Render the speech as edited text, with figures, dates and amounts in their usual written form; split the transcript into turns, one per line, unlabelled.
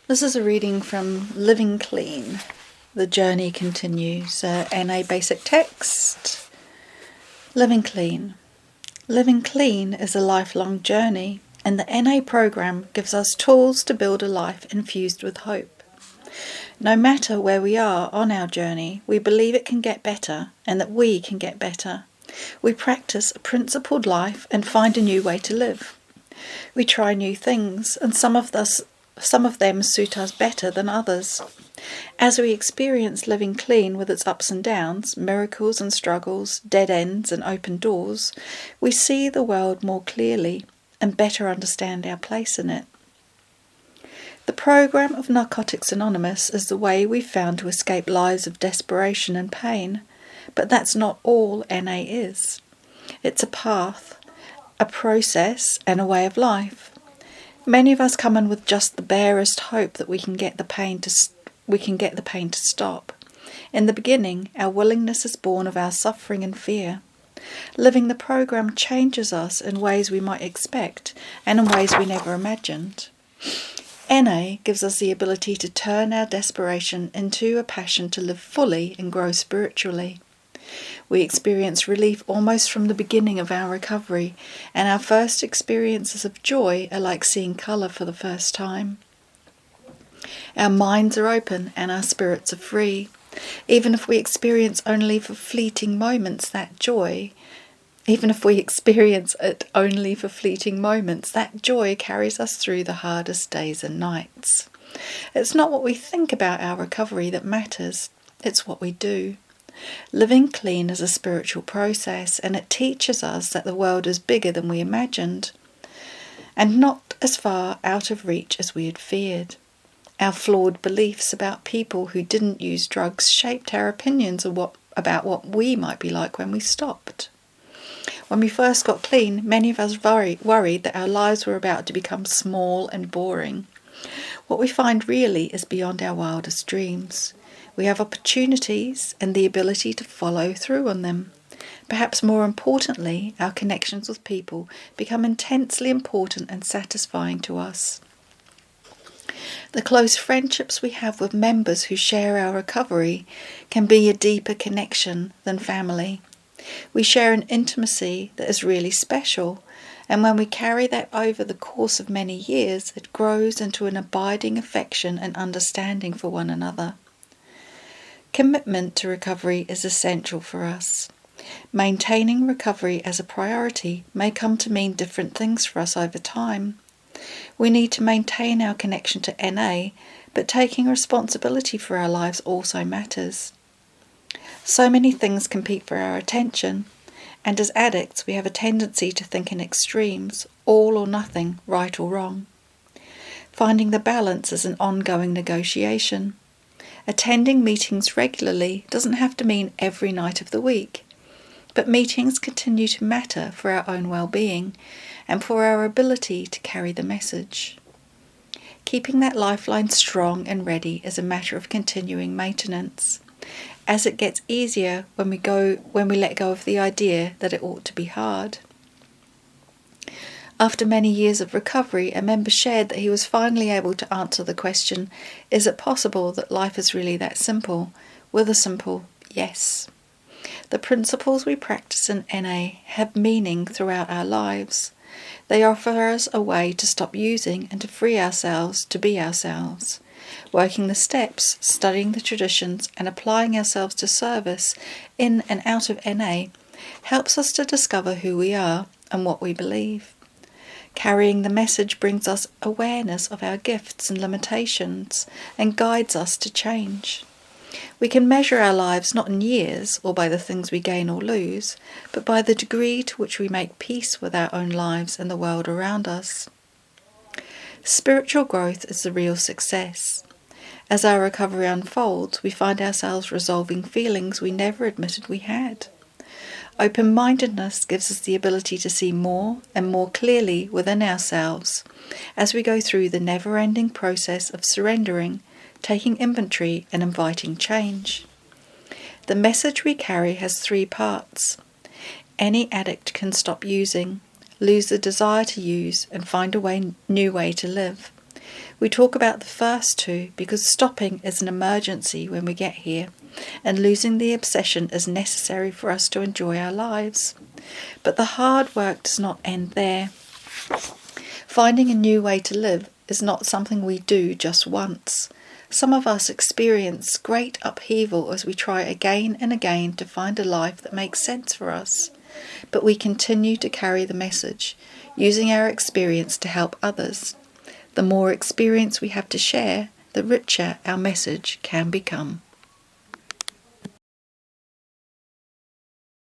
This is a reading from Living Clean. The Journey Continues. NA Basic Text. Living Clean. Living clean is a lifelong journey, and the NA program gives us tools to build a life infused with hope. No matter where we are on our journey, we believe it can get better and that we can get better. We practice a principled life and find a new way to live. We try new things, and some of them suit us better than others. As we experience living clean with its ups and downs, miracles and struggles, dead ends and open doors, we see the world more clearly and better understand our place in it. The program of Narcotics Anonymous is the way we've found to escape lives of desperation and pain, but that's not all NA is. It's a path, a process, and a way of life. Many of us come in with just the barest hope that we can get the pain to stop. In the beginning, our willingness is born of our suffering and fear. Living the program changes us in ways we might expect and in ways we never imagined. NA gives us the ability to turn our desperation into a passion to live fully and grow spiritually. We experience relief almost from the beginning of our recovery, and our first experiences of joy are like seeing colour for the first time. Our minds are open and our spirits are free. Even if we experience only for fleeting moments that joy, that joy carries us through the hardest days and nights. It's not what we think about our recovery that matters, it's what we do. Living clean is a spiritual process, and it teaches us that the world is bigger than we imagined, and not as far out of reach as we had feared. Our flawed beliefs about people who didn't use drugs shaped our opinions about what we might be like when we stopped. When we first got clean, many of us worried that our lives were about to become small and boring. What we find really is beyond our wildest dreams. We have opportunities and the ability to follow through on them. Perhaps more importantly, our connections with people become intensely important and satisfying to us. The close friendships we have with members who share our recovery can be a deeper connection than family. We share an intimacy that is really special, and when we carry that over the course of many years, it grows into an abiding affection and understanding for one another. Commitment to recovery is essential for us. Maintaining recovery as a priority may come to mean different things for us over time. We need to maintain our connection to NA, but taking responsibility for our lives also matters. So many things compete for our attention, and as addicts we have a tendency to think in extremes, all or nothing, right or wrong. Finding the balance is an ongoing negotiation. Attending meetings regularly doesn't have to mean every night of the week, but meetings continue to matter for our own well-being and for our ability to carry the message. Keeping that lifeline strong and ready is a matter of continuing maintenance, as it gets easier when we let go of the idea that it ought to be hard. After many years of recovery, a member shared that he was finally able to answer the question, is it possible that life is really that simple? With a simple yes. The principles we practice in NA have meaning throughout our lives. They offer us a way to stop using and to free ourselves to be ourselves. Working the steps, studying the traditions, and applying ourselves to service in and out of NA helps us to discover who we are and what we believe. Carrying the message brings us awareness of our gifts and limitations and guides us to change. We can measure our lives not in years or by the things we gain or lose, but by the degree to which we make peace with our own lives and the world around us. Spiritual growth is the real success. As our recovery unfolds, we find ourselves resolving feelings we never admitted we had. Open-mindedness gives us the ability to see more and more clearly within ourselves as we go through the never-ending process of surrendering, taking inventory and inviting change. The message we carry has 3 parts. Any addict can stop using, lose the desire to use, and find a new way to live. We talk about the first two because stopping is an emergency when we get here, and losing the obsession is necessary for us to enjoy our lives. But the hard work does not end there. Finding a new way to live is not something we do just once. Some of us experience great upheaval as we try again and again to find a life that makes sense for us. But we continue to carry the message, using our experience to help others. The more experience we have to share, the richer our message can become.